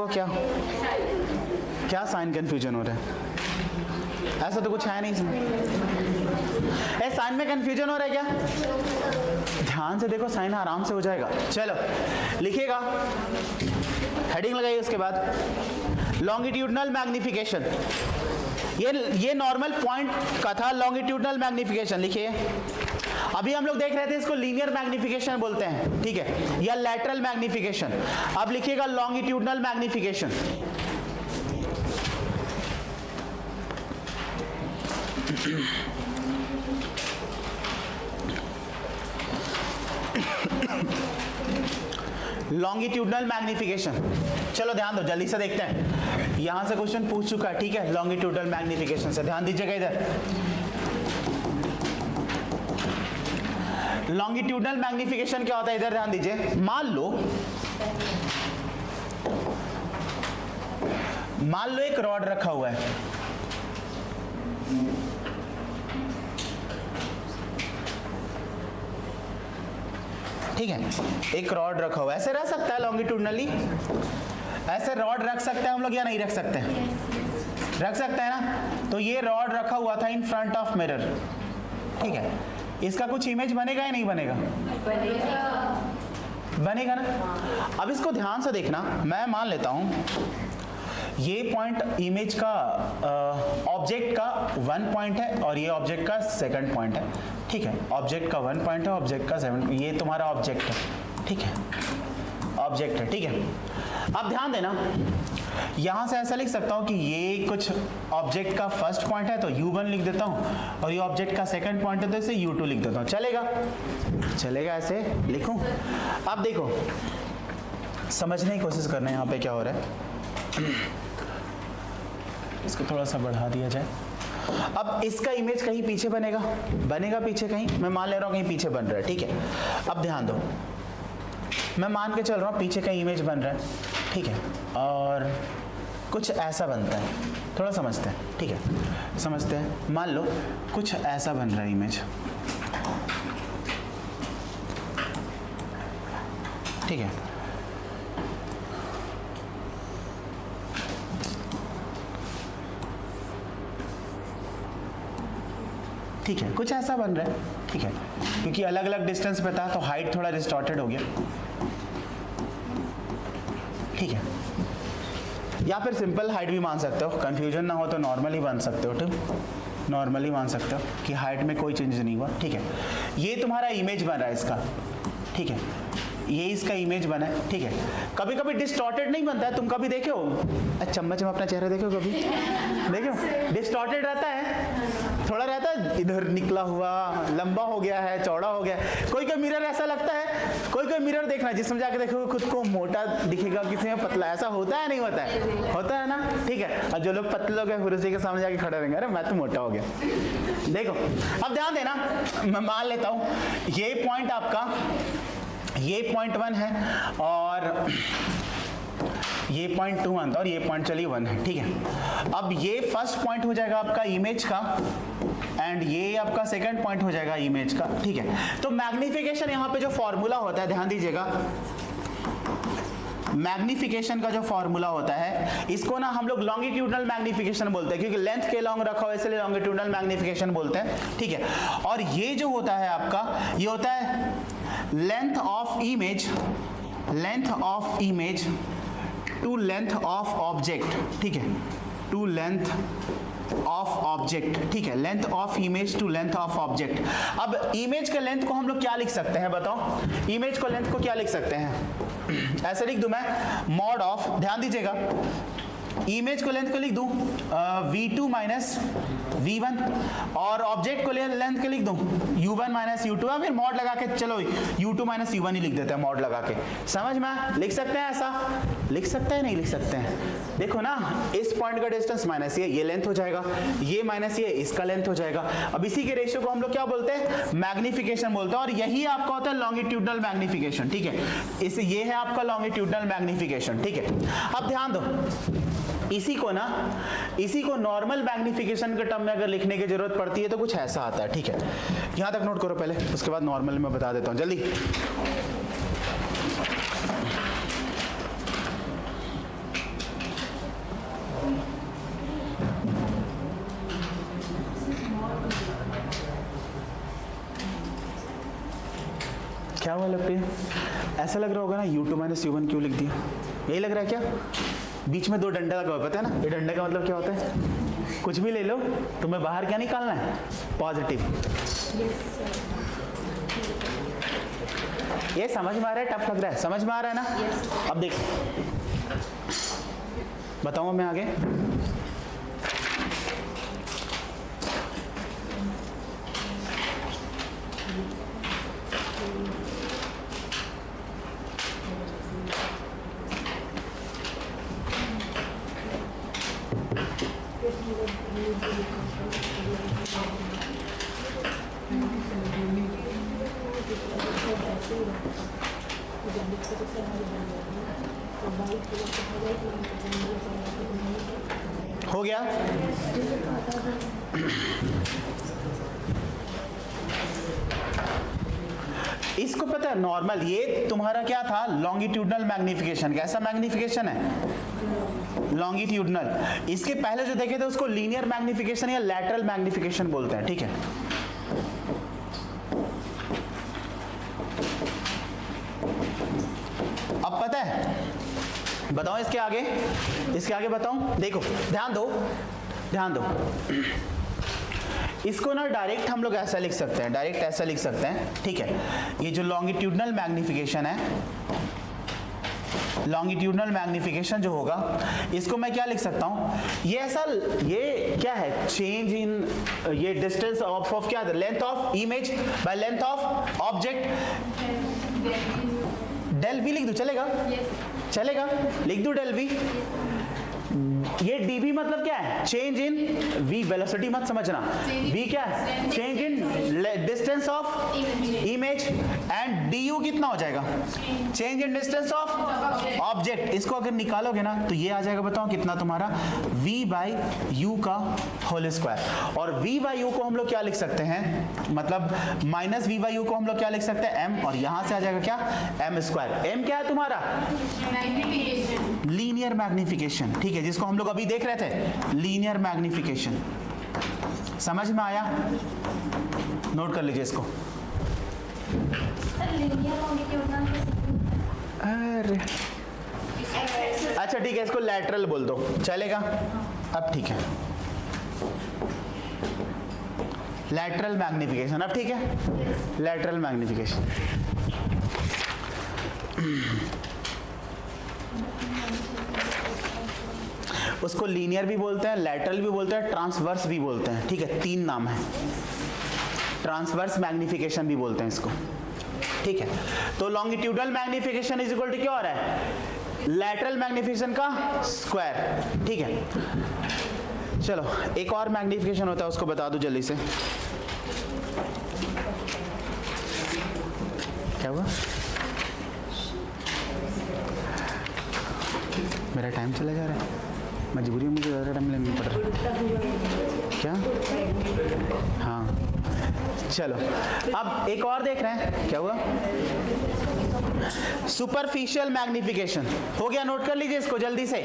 देखो क्या क्या साइन कंफ्यूजन हो रहा है, ऐसा तो कुछ है नहीं इसमें। साइन में कंफ्यूजन हो रहा है क्या? ध्यान से देखो, साइन आराम से हो जाएगा। चलो लिखिएगा, हेडिंग लगाइए। उसके बाद लॉन्गिट्यूडनल मैग्निफिकेशन, ये नॉर्मल पॉइंट का था लॉन्गिट्यूडनल मैग्निफिकेशन। लिखिए, अभी हम लोग देख रहे थे इसको लीनियर मैग्निफिकेशन बोलते हैं, ठीक है, या लैटरल मैग्निफिकेशन। अब लिखिएगा लॉन्गिट्यूडनल मैग्निफिकेशन। लॉन्गिट्यूडनल मैग्निफिकेशन, चलो ध्यान दो, जल्दी से देखते हैं। यहां से क्वेश्चन पूछ चुका है, ठीक है, लॉन्गिट्यूडनल मैग्निफिकेशन से ध्यान दीजिएगा। इधर लॉन्गिट्यूडनल मैग्निफिकेशन क्या होता है, इधर ध्यान दीजिए। मान लो एक रॉड रखा हुआ है, ठीक है, एक रॉड रखा हुआ है, ऐसे रह सकता है लॉन्गिट्यूडनली, ऐसे रॉड रख सकते हैं हम लोग या नहीं रख सकते हैं? रख सकते हैं ना। तो ये रॉड रखा हुआ था इन फ्रंट ऑफ मिरर, ठीक है, इसका कुछ इमेज बनेगा या नहीं बनेगा? बनेगा ना। अब इसको ध्यान से देखना, मैं मान लेता हूं ये पॉइंट इमेज का ऑब्जेक्ट का 1 पॉइंट है और ये ऑब्जेक्ट का 2nd पॉइंट है, ठीक है, ऑब्जेक्ट का 1 पॉइंट है, ऑब्जेक्ट का 7, ये तुम्हारा ऑब्जेक्ट है, ठीक है, ऑब्जेक्ट है, ठीक है। अब ध्यान देना, यहां से ऐसा लिख सकता हूं कि ये कुछ ऑब्जेक्ट का 1st पॉइंट है तो U1 लिख देता हूं, और ये ऑब्जेक्ट का 2nd पॉइंट है तो इसे U2 लिख देता हूं। चलेगा ऐसे लिखूं? अब देखो, समझने की कोशिश करना है यहां पे क्या हो रहा है। इसको थोड़ा सा बढ़ा दिया जाए। अब इसका इमेज कहीं पीछे बनेगा पीछे कहीं, मैं मान ले रहा हूं कहीं पीछे बन रहा है, ठीक है। अब ध्यान दो, मैं मान के चल रहा हूं पीछे कहीं इमेज बन रहा है, ठीक है, और कुछ ऐसा बनता है, थोड़ा समझते हैं, ठीक है, समझते हैं। मान लो कुछ ऐसा बन रहा है इमेज, ठीक है, ठीक है, कुछ ऐसा बन रहा है, ठीक है, क्योंकि अलग अलग डिस्टेंस पे था तो हाइट थोड़ा डिस्टॉर्टेड हो गया, ठीक है, या फिर सिंपल हाइट भी मान सकते हो, कंफ्यूजन ना हो तो नॉर्मली मान सकते हो, ठीक, नॉर्मली मान सकते हो कि हाइट में कोई चेंज नहीं हुआ, ठीक है। ये तुम्हारा इमेज बन रहा है इसका, ठीक है, ये इसका इमेज बना है, ठीक है। कभी कभी डिस्टॉर्टेड नहीं बनता है, तुम कभी देखे हो चम्मच में अपना चेहरा देखो, कभी देखे हो? डिस्टॉर्टेड रहता है, थोड़ा रहता है इधर निकला हुआ, लंबा हो गया है, चौड़ा हो गया है। कोई कोई मिरर ऐसा लगता है, कोई मिरर देखना जिसमें जाके देखो खुद को मोटा दिखेगा, किसी में पतला, ऐसा होता है नहीं होता है? होता है ना, ठीक है। और जो लोग पतले लोग हैं फिर उसी के सामने जाके खड़े रहेंगे, अरे मैं तो मोटा हो गया। देखो अब ध्यान देना, मैं मान लेता हूं ये पॉइंट आपका, ये पॉइंट 1 है और ये पॉइंट 2 था और ये पॉइंट चलिए 1 है, ठीक है। अब ये 1st पॉइंट हो जाएगा आपका इमेज का एंड ये आपका 2nd पॉइंट हो जाएगा इमेज का, ठीक है। तो मैग्निफिकेशन यहाँ पे जो फॉर्मूला होता है, ध्यान दीजिएगा, मैग्निफिकेशन का जो फॉर्मूला होता है इसको ना हम लोग लॉन्गिट्यूडनल मैग्निफिकेशन बोलते हैं, क्योंकि लेंथ के लॉन्ग रखा हुआ इसलिए लॉन्गिट्यूडनल मैग्निफिकेशन बोलते हैं, ठीक है। और ये जो होता है आपका, ये होता है length of image to length of object, ठीक है, टू लेंथ ऑफ ऑब्जेक्ट, ठीक है, length of image to length of object. अब इमेज के लेंथ को हम लोग क्या लिख सकते हैं, बताओ, इमेज को लेंथ को क्या लिख सकते हैं? ऐसे लिख दूं मैं, मॉड ऑफ, ध्यान दीजिएगा, इमेज को लेंथ को लिख दूं v2 माइनस v1 और ऑब्जेक्ट को लेंथ को लिख दूं u1 माइनस u2, फिर मॉड लगा के चलो u2 माइनस u1 ही लिख देते हैं मॉड लगा के। समझ में लिख सकते हैं? ऐसा लिख सकते हैं, नहीं लिख सकते हैं? देखो ना, इस पॉइंट का डिस्टेंस माइनस ये लेंथ हो जाएगा, ये माइनस ये इसका लेंथ हो जाएगा। अब इसी के रेशियो को हम लोग क्या बोलते हैं? मैग्निफिकेशन बोलते हैं, और यही आपका होता है लॉन्गिट्यूडनल मैग्निफिकेशन, ठीक है। इस ये है आपका लॉन्गिट्यूडनल मैग्निफिकेशन, ठीक है। अब ध्यान दो, इसी को नॉर्मल मैग्निफिकेशन के टर्म में अगर लिखने की जरूरत पड़ती है तो कुछ ऐसा आता है, ठीक है। यहां तक नोट करो पहले, उसके बाद नॉर्मल में बता देता हूं जल्दी। क्या हुआ लगती है? ऐसा लग रहा होगा ना u2 माइनस u1 क्यों लिख दिया? यही लग रहा है क्या? बीच में दो डंडा लगा हुआ, पता है ना? ये डंडे का मतलब क्या होता है? कुछ भी ले लो, तुम्हें बाहर क्या निकालना है? पॉजिटिव। ये समझ में आ रहा है? टफ लग रहा है? समझ में आ रहा है ना? अब देख, बताऊँ मैं आगे? हो गया? इसको पता है नॉर्मल, ये तुम्हारा क्या था? Longitudinal magnification. कैसा मैग्निफिकेशन है? लॉन्गिट्यूडनल। इसके पहले जो देखे थे उसको लीनियर मैग्निफिकेशन या लैटरल मैग्निफिकेशन बोलते हैं, ठीक है? अब पता है? बताओ इसके आगे, इसके आगे बताऊं? देखो ध्यान दो, ध्यान दो। इसको ना डायरेक्ट हम लोग ऐसा लिख सकते हैं, डायरेक्ट ऐसा लिख सकते हैं, ठीक है? ये जो लॉन्गिट्यूडनल मैग्निफिकेशन है, लॉन्गिट्यूडनल मैग्निफिकेशन जो होगा, इसको मैं क्या लिख सकता हूं? ये ऐसा, ये क्या है? चेंज इन, ये डिस्टेंस ऑफ क्या है? Length of image by length of object. Del V लिख दूं, चलेगा? चलेगा, लिख दूं डेल वी। ये dv मतलब क्या है? चेंज इन v, वेलोसिटी मत समझना। v क्या है? Change in distance of image. And du कितना हो जाएगा? Change in distance of object. इसको अगर निकालोगे ना तो ये आ जाएगा, बताओ कितना तुम्हारा? v बाई u का होल स्क्वायर। और v बाई u को हम लोग क्या लिख सकते हैं? मतलब माइनस v बाई u को हम लोग क्या लिख सकते हैं? m। और यहां से आ जाएगा क्या? m square. m क्या है तुम्हारा? लीनियर मैग्निफिकेशन, ठीक है? जिसको हम लोग अभी देख रहे थे, लीनियर मैग्निफिकेशन। समझ में आया? नोट कर लीजिए इसको। अरे अच्छा ठीक है, इसको लैटरल बोल दो, चलेगा? अब ठीक है, लैटरल मैग्निफिकेशन। अब ठीक है, लैटरल मैग्निफिकेशन। उसको लीनियर भी बोलते हैं, लैटरल भी बोलते हैं, ट्रांसवर्स भी बोलते हैं, ठीक है? तीन नाम है। ट्रांसवर्स मैग्निफिकेशन भी बोलते हैं इसको, ठीक है? तो longitudinal magnification is equal to क्या हो रहा है? लैटरल मैग्निफिकेशन का स्क्वायर, ठीक है? चलो एक और मैग्निफिकेशन होता है, उसको बता दूं जल्दी से। क्या हुआ? मेरा टाइम चला जा रहा है, मजबूरी में मुझे ज़्यादा टाइम लेना पड़ रहा है क्या? हाँ चलो, अब एक और देख रहे हैं। क्या हुआ? सुपरफिशियल मैग्निफिकेशन हो गया, नोट कर लीजिए इसको जल्दी से।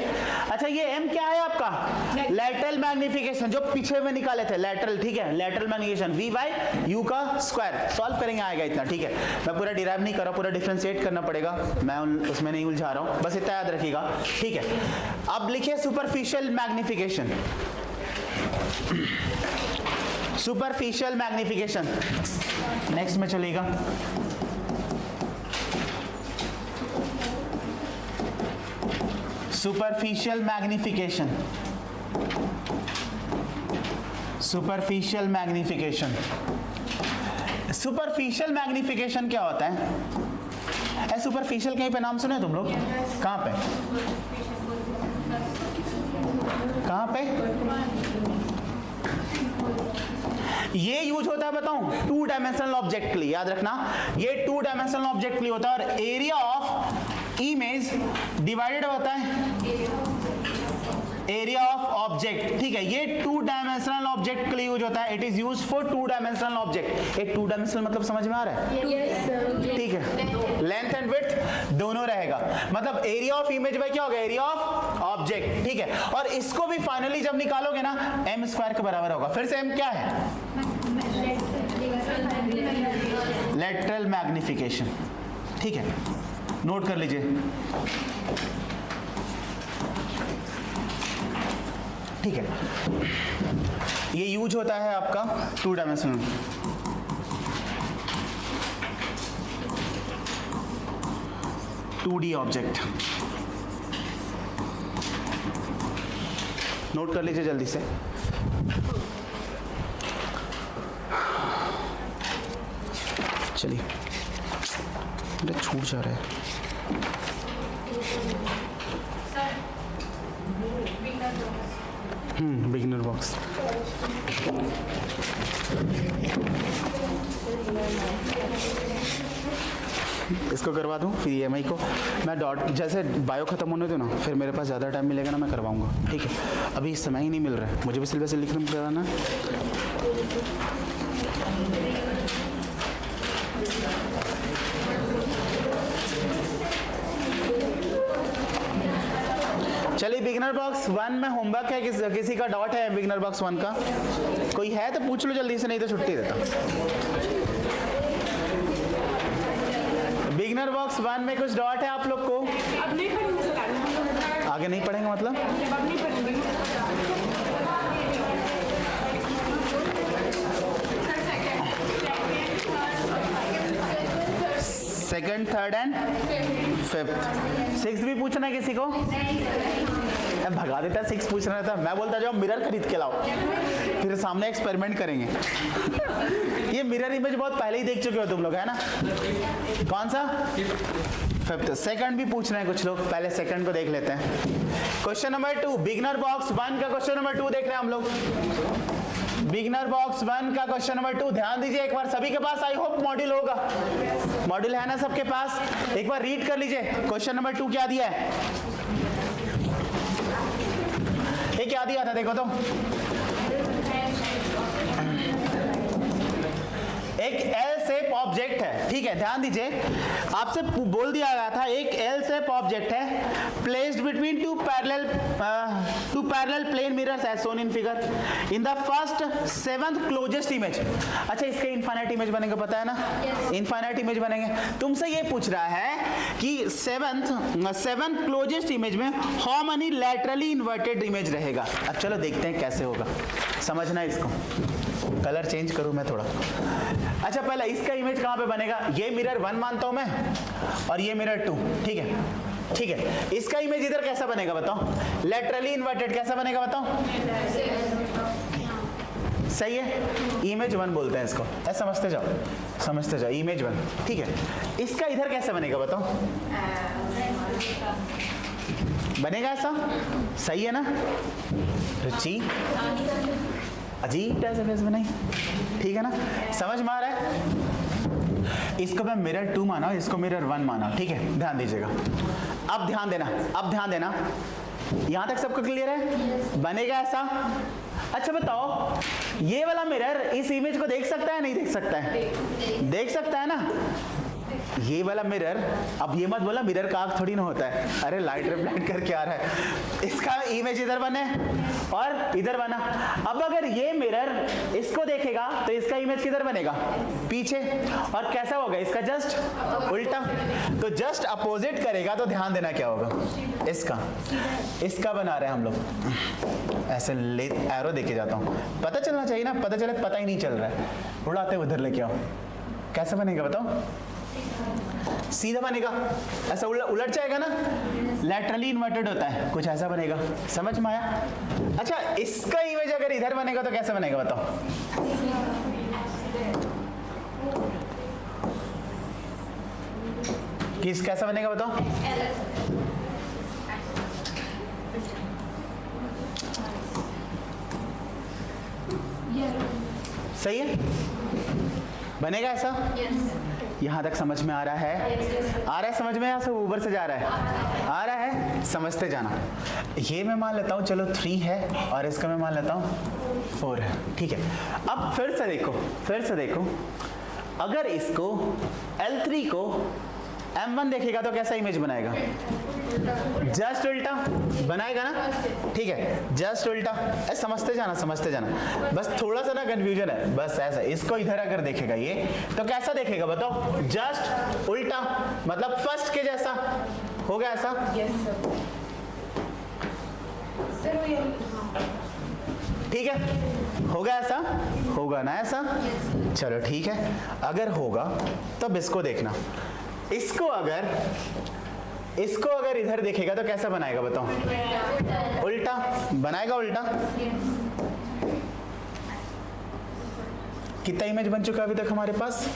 अच्छा ये m क्या है आपका? लैटरल मैग्निफिकेशन, जो पीछे में निकाले थे, लैटरल, ठीक है? Lateral magnification v by u का स्क्वायर। सॉल्व करेंगे, आएगा इतना, ठीक है? मैं पूरा डिराइव नहीं कर रहा, पूरा डिफरेंशिएट करना पड़ेगा, मैं उसमें नहीं उलझा रहा हूं, बस इतना याद रखिएगा, ठीक है? अब लिखिए superficial magnification. Superficial magnification next में चलेगा। Superficial magnification, superficial magnification. Superficial magnification क्या होता है? सुपरफिशियल कहीं पे नाम सुने तुम लोग? कहाँ पे? कहाँ पे? ये यूज होता है, बताऊं? टू डायमेंशनल ऑब्जेक्ट के लिए, याद रखना, ये टू डायमेंशनल ऑब्जेक्ट के लिए होता है। और एरिया ऑफ इमेज डिवाइडेड होता है एरिया ऑफ ऑब्जेक्ट, ठीक है? ये टू डायमेंशनल ऑब्जेक्ट के लिए यूज होता है। It is use for two dimensional object. एक टू डायमेंशनल मतलब समझ में आ रहा है? yes, ठीक है? लेंथ एंड विड्थ दोनों रहेगा, मतलब एरिया ऑफ इमेज बाय क्या होगा? एरिया ऑफ ऑब्जेक्ट, ठीक है? और इसको भी फाइनली जब निकालोगे ना, m स्क्वायर के बराबर होगा। फिर से m क्या है? Lateral magnification. ठीक है, नोट कर लीजिए। ठीक है, ये यूज होता है आपका 2 dimensional. Two D object, note कर लीजिए जल्दी से। चलिए, मेरा छूट जा रहा है। Beginner box. इसको करवा दूँ फिर EMI को मैं डॉट जैसे बायो ख़त्म होने दो ना, फिर मेरे पास ज़्यादा टाइम मिलेगा ना, मैं करवाऊँगा। ठीक है, अभी इस समय ही नहीं मिल रहा है, मुझे भी सिलेबस लिखना कराना। चलिए, बिगिनर बॉक्स 1 में होमवर्क है, किसी का डॉट है बिगिनर बॉक्स 1 का? कोई है तो पूछ लो जल्दी से, नहीं तो छुट्टी देता। बिगिनर बॉक्स 1 में कुछ डॉट है आप लोग को? अब नहीं पढ़ेंगे सर, आगे नहीं पढ़ेंगे मतलब? अब नहीं पढ़ेंगे। Second, third and fifth. Six भी पूछना है किसी को? भगा देता, 6 पूछ रहा था। मैं बोलता जाओ मिरर खरीद के लाओ, फिर सामने एक्सपेरिमेंट करेंगे। ये मिरर इमेज बहुत पहले ही देख चुके हो तुम लोग, है ना? कौन सा? फिफ्थ। सेकंड भी पूछ रहे हैं कुछ लोग, पहले सेकंड को देख लेते हैं। क्वेश्चन नंबर 2, बिगिनर बॉक्स 1 का क्वेश्चन नंबर 2 देख रहे हैं हम लोग। बिगिनर बॉक्स 1 का क्वेश्चन नंबर 2, ध्यान दीजिए एक बार। सभी के पास आई होप मॉड्यूल होगा, मॉड्यूल है ना सबके पास? एक बार रीड कर लीजिए क्वेश्चन नंबर 2 क्या दिया है। ये क्या दिया था देखो तो, एक एल शेप ऑब्जेक्ट है। ठीक है, ध्यान दीजिए, आपसे बोल दिया गया था एक एल शेप ऑब्जेक्ट है placed between two parallel plane mirrors as shown in figure in the first 7th closest image. अच्छा, इसका इनफाइनाइट इमेज बनेगा, पता है ना? इनफाइनाइट इमेज बनेंगे। तुमसे ये पूछ रहा है कि 7th क्लोजेस्ट इमेज में how many laterally inverted image रहेगा। अब चलो देखते हैं कैसे होगा, समझना इसको। कलर चेंज करूं मैं थोड़ा। अच्छा, पहले इसका इमेज कहां पे बनेगा? ये मिरर 1 मानता हूं मैं, और ये मिरर 2। ठीक है, ठीक है। इसका इमेज इधर कैसा बनेगा बताओ? लेटरली इन्वर्टेड कैसा बनेगा बताओ? सही है, इमेज 1 बोलते हैं इसको। ऐसा समझते जाओ, समझते जाओ, इमेज 1। ठीक है, इसका इधर कैसा बनेगा बताओ? बनेगा ऐसा, सही है ना? रुचि अजीब कैसे फेस बनाई, ठीक है ना? समझ में आ रहा है? इसको मैं मिरर 2 माना, इसको मिरर 1 माना। ठीक है, ध्यान दीजिएगा। अब ध्यान देना, अब ध्यान देना। यहां तक सबको क्लियर है? बनेगा ऐसा। अच्छा बताओ, ये वाला मिरर इस इमेज को देख सकता है नहीं देख सकता है? देख सकता है ना? ये वाला मिरर, अब ये मत बोला मिरर का आग थोड़ी ना होता है, अरे लाइट रिफ्लेक्ट करके आ रहा है। इसका इमेज इधर बने और इधर बना। अब अगर ये मिरर इसको देखेगा तो इसका इमेज किधर बनेगा? पीछे। और कैसा होगा इसका? जस्ट उल्टा। तो जस्ट अपोजिट करेगा तो ध्यान देना क्या होगा? इसका बना रहे हैं हम लोग। ऐसे ले एरो देके जाता हूँ, पता चलना चाहिए ना, पता चले पता ही नहीं चल रहा है, उड़ाते उधर लेके आओ। कैसा बनेगा बताओ? सीधा बनेगा, ऐसा उलट जाएगा ना, लैटरली इन्वर्टेड होता है, कुछ ऐसा बनेगा। समझ में आया? अच्छा, इसका इमेज अगर इधर बनेगा तो कैसा बनेगा बताओ? किस कैसा बनेगा बताओ? सही है, बनेगा ऐसा? यहाँ तक समझ में आ रहा है? आ रहा है समझ में? यहाँ से ऊपर से जा रहा है? आ रहा है, समझते जाना। ये मैं मान लेता हूँ चलो 3 है, और इसका मैं मान लेता हूँ 4 है। ठीक है, अब फिर से देखो, फिर से देखो। अगर इसको L3 को M1 देखेगा तो कैसा इमेज बनाएगा? जस्ट उल्टा बनाएगा ना, ठीक है, जस्ट उल्टा। समझते जाना, बस थोड़ा सा ना कंफ्यूजन है, बस ऐसा। इसको इधर अगर देखेगा ये तो कैसा देखेगा बताओ, जस्ट उल्टा, मतलब फर्स्ट के जैसा हो गया ऐसा। यस सर वो ये ठीक है, होगा ऐसा, होगा ना ऐसा। चलो ठीक है, अगर होगा तब इसको देखना। इसको अगर इधर देखेगा तो कैसा बनाएगा बताओ, उल्टा बनाएगा, उल्टा। कितना इमेज बन चुका अभी तक हमारे पास?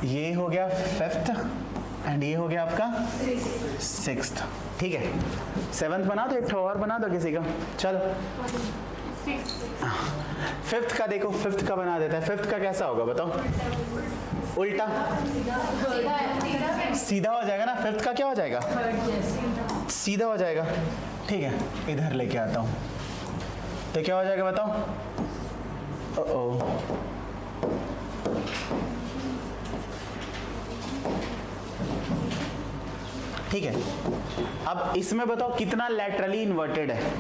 ये हो गया फिफ्थ एंड ये हो गया आपका सिक्स्थ, ठीक है। सेवंथ बना दो, एक और बना दो किसी का। चलो फिफ्थ का देखो, फिफ्थ का बना देता है। फिफ्थ का कैसा होगा बताओ, उल्टा, सीधा हो जाएगा ना। फिफ्थ का क्या हो जाएगा, सीधा हो जाएगा, ठीक है। इधर लेके आता हूं तो क्या हो जाएगा बताओ, ओ ठीक है। अब इसमें बताओ कितना लैटरली इन्वर्टेड है,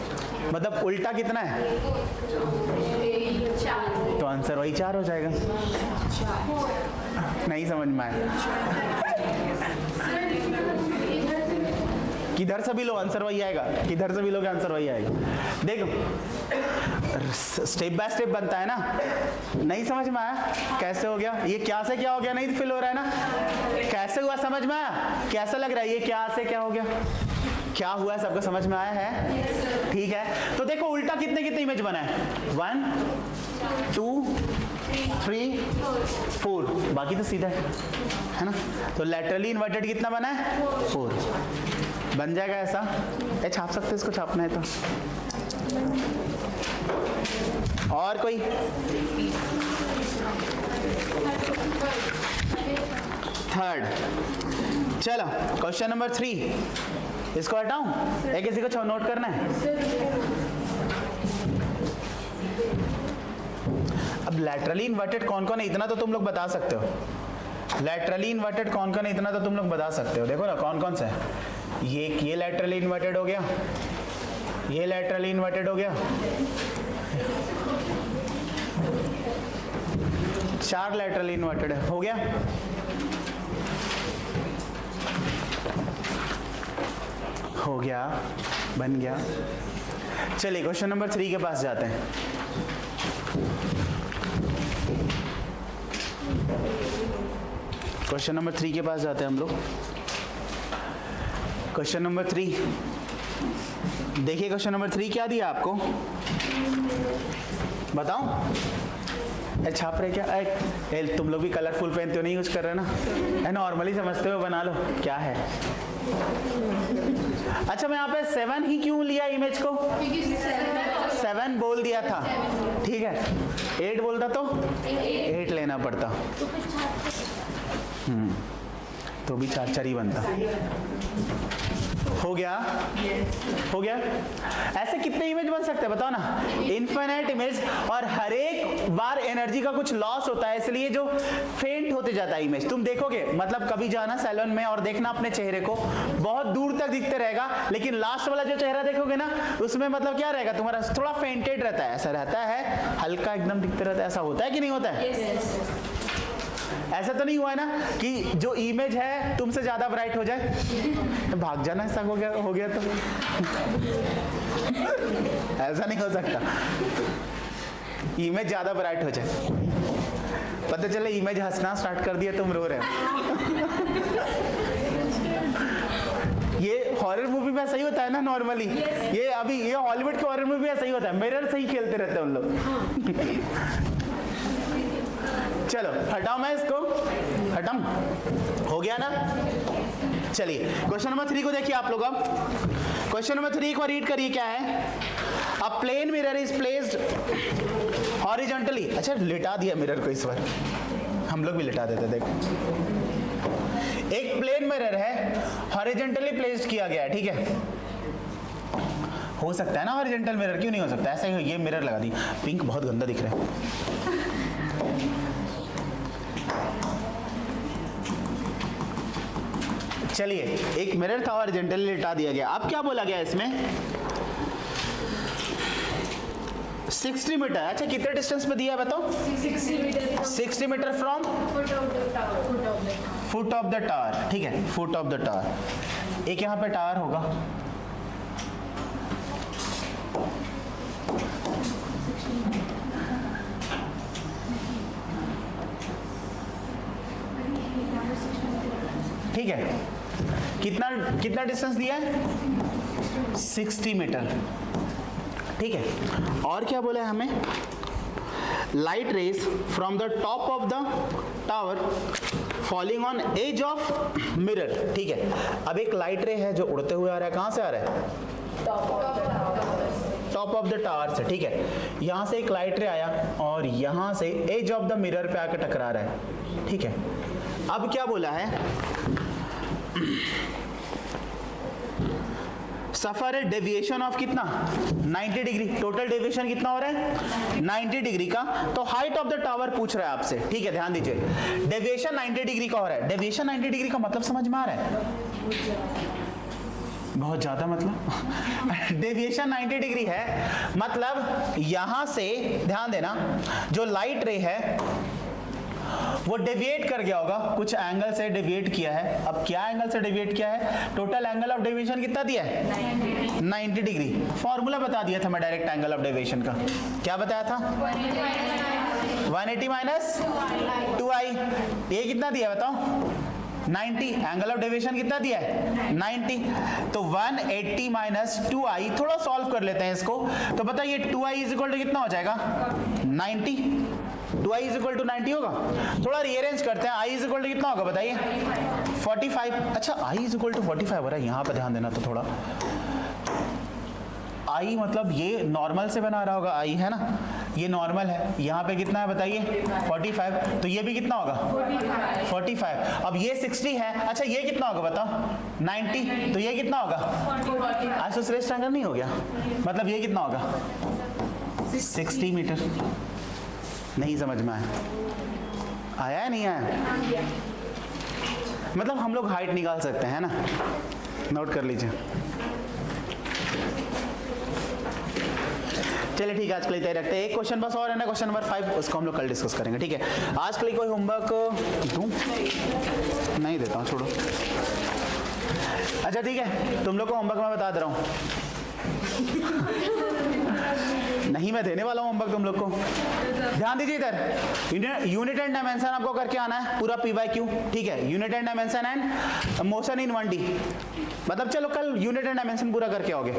मतलब उल्टा कितना है, तो आंसर वही 4 हो जाएगा। नहीं समझ में आया, किधर से भी लो आंसर वही आएगा, किधर से भी लोगे आंसर वही आएगा। देखो स्टेप बाय स्टेप बनता है ना। नहीं समझ में आया कैसे हो गया, ये क्या से क्या हो गया, नहीं फील हो रहा है ना, कैसे हुआ समझ में आया, कैसा लग रहा है, ये क्या से क्या हो गया, क्या हुआ, सबको समझ में आया है, ठीक है। तो देखो उल्टा कितने कितने इमेज बना है, 1 2 3 4, बाकी तो सीधा है ना। तो लैटरली इन्वर्टेड कितना बना है, 4 बन जाएगा ऐसा। ये छाप सकते हैं, इसको छापना है तो। और कोई थर्ड, चलो क्वेश्चन नंबर 3, इसको हटाऊं या किसी को नोट करना है? अब लैटरली इन्वर्टेड कौन कौन है इतना तो तुम लोग बता सकते हो। लैटरली इन्वर्टेड कौन कौन है इतना तो तुम लोग बता सकते हो। देखो ना कौन कौन सा है, ये लैटरली इन्वर्टेड हो गया, ये लैटरली इन्वर्टेड हो गया, 4 लैटरली इन्वर्टेड हो गया। हो गया, बन गया। चलिए क्वेश्चन नंबर 3 के पास जाते हैं। क्वेश्चन नंबर 3 के पास जाते हैं हम लोग। क्वेश्चन नंबर 3 देखिए, क्वेश्चन नंबर 3 क्या दिया आपको बताओ। छाप रहे क्या, तुम लोग भी कलरफुल पेन तो नहीं यूज कर रहे ना, नॉर्मली समझते हो, बना लो क्या है। अच्छा मैं यहाँ पे 7 ही क्यों लिया इमेज को, 7 बोल दिया था, ठीक है। 8 बोलता तो 8 लेना पड़ता, तो भी 4 ही बनता। हो गया, हो गया। ऐसे कितने इमेज बन सकते हैं बताओ ना, इनफिनिट इमेज। और हर एक बार एनर्जी का कुछ लॉस होता है, इसलिए जो फेंट होते जाता है इमेज। तुम देखोगे, मतलब कभी जाना सैलून में और देखना अपने चेहरे को, बहुत दूर तक दिखते रहेगा, लेकिन लास्ट वाला जो चेहरा देखोगे ना, उसमें मतलब क्या रहेगा तुम्हारा, थोड़ा फेंटेड रहता है, ऐसा रहता है, हल्का एकदम दिखते रहता है। ऐसा होता है कि नहीं होता है? ऐसा तो नहीं हुआ है ना कि जो इमेज है तुमसे ज्यादा ब्राइट हो जाए, भाग जाना, ऐसा हो गया तो ऐसा नहीं हो सकता। इमेज ज्यादा ब्राइट हो जाए, पता चले इमेज हंसना स्टार्ट कर दिया, तुम रो रहे हो। ये हॉरर मूवी में ऐसा ही होता है ना नॉर्मली। ये अभी ये हॉलीवुड के हॉरर मूवी में ऐसा ही होता है, मिरर से ही खेलते रहते हैं उन लोग। चलो हटाओ, मैं इसको हटाऊं, हो गया ना। चलिए क्वेश्चन नंबर 3 को देखिए आप लोग। अब क्वेश्चन नंबर 3 को रीड करिए, क्या है, a plane mirror is placed horizontally. अच्छा लिटा दिया मिरर को, इस बार हम लोग भी लिटा देते। देखो एक प्लेन मिरर है, हॉरिजॉन्टली प्लेस्ड किया गया है, ठीक है। हो सकता है ना हॉरिजॉन्टल मिरर, क्यों नहीं हो सकता, ऐसा ही। ये मिरर लगा दी, पिंक बहुत गंदा दिख रहा है। चलिए, एक मिरर था हॉरिजॉन्टली लिटा दिया गया। अब क्या बोला गया इसमें? 60 मीटर। अच्छा, कितने डिस्टेंस पे दिया है बताओ? 60 metre from foot of the tower. ठीक है, फुट ऑफ द टावर। एक यहाँ पे टावर होगा, ठीक है। कितना कितना डिस्टेंस दिया है? 60 मीटर। ठीक है, और क्या बोला है हमें? Light rays from the top of the tower falling on edge of mirror. ठीक है, अब एक लाइट रे है जो उड़ते हुए आ रहा है। कहाँ से आ रहा है? टॉप ऑफ द टावर से। ठीक है, यहाँ से एक लाइट रे आया और यहाँ से एज ऑफ द मिरर पे आकर टकरा रहा है। ठीक है, अब क्या बोला है? सफर है डेविएशन ऑफ कितना? 90 डिग्री। टोटल डेविएशन कितना हो रहा है? 90 डिग्री का। तो हाइट ऑफ द टावर पूछ रहा है आपसे। ठीक है, ध्यान दीजिए, डेविएशन 90 डिग्री का हो रहा है। डेविएशन 90 डिग्री का मतलब समझ में आ रहा है? बहुत ज्यादा। मतलब डेविएशन 90 डिग्री है, मतलब यहां से ध्यान देना, जो लाइट रे है वो डेविएट कर गया होगा, कुछ एंगल से डेविएट किया है। अब क्या एंगल से डेविएट किया है? टोटल एंगल ऑफ डेविएशन कितना दिया है? 90 डिग्री। फॉर्मूला बता दिया था मैं डायरेक्ट एंगल ऑफ डेविएशन का। क्या बताया था? 180 माइनस 2i। ये कितना दिया है बताओ? 90। एंगल ऑफ डेविएशन कितना दिया है? 90। तो 180 माइनस 2i। थोड़ा सॉल्व कर लेते हैं इसको। तो बताइए 2i इज इक्वल टू कितना हो जाएगा? 90। 2i इज इक्वल टू 90 होगा। थोड़ा रीअरेंज करते हैं। i इज इक्वल टू कितना होगा बताइए? 45। अच्छा, i इज इक्वल टू 45 हो रहा है। यहाँ पे ध्यान देना तो थोड़ा, i मतलब ये नॉर्मल से बना रहा होगा। i है ना, ये नॉर्मल है। यहाँ पे कितना है बताइए? 45। तो ये भी कितना होगा? 45। अब ये 60 है। अच्छा, ये कितना होगा बताओ? 90। तो ये कितना होगा? आइसोसेलेस ट्रायंगल नहीं हो गया? मतलब ये कितना होगा? 60 मीटर। नहीं समझ में आया? आया है नहीं आया? मतलब हम लोग हाइट निकाल सकते हैं ना, नोट कर लीजिए। चलिए ठीक है, आज के लिए तय रखते हैं। एक क्वेश्चन बस और है ना, क्वेश्चन नंबर 5, उसको हम लोग कल डिस्कस करेंगे। ठीक है, आज के लिए कोई होमवर्क दूं? नहीं देता हूँ, छोड़ो। अच्छा ठीक है, तुम लोग को होमवर्क मैं बता दे रहा हूँ। नहीं, मैं देने वाला हूँ होमवर्क तुम लोग को। ध्यान दीजिए इधर, यूनिट एंड डायमेंशन आपको करके आना है पूरा PYQ। ठीक है, unit and dimension and motion in 1D। मतलब चलो कल यूनिट एंड डायमेंशन पूरा करके आओगे?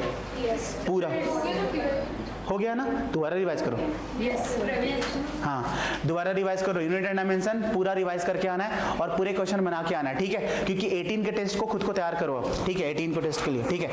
पूरा हो गया ना? दोबारा रिवाइज करो। हाँ, दोबारा रिवाइज करो। यूनिट एंड डायमेंशन पूरा रिवाइज करके आना है और पूरे क्वेश्चन बना के आना है। ठीक है, क्योंकि 18 के टेस्ट को खुद को तैयार करो अब। ठीक है, 18 को टेस्ट के लिए। ठीक है।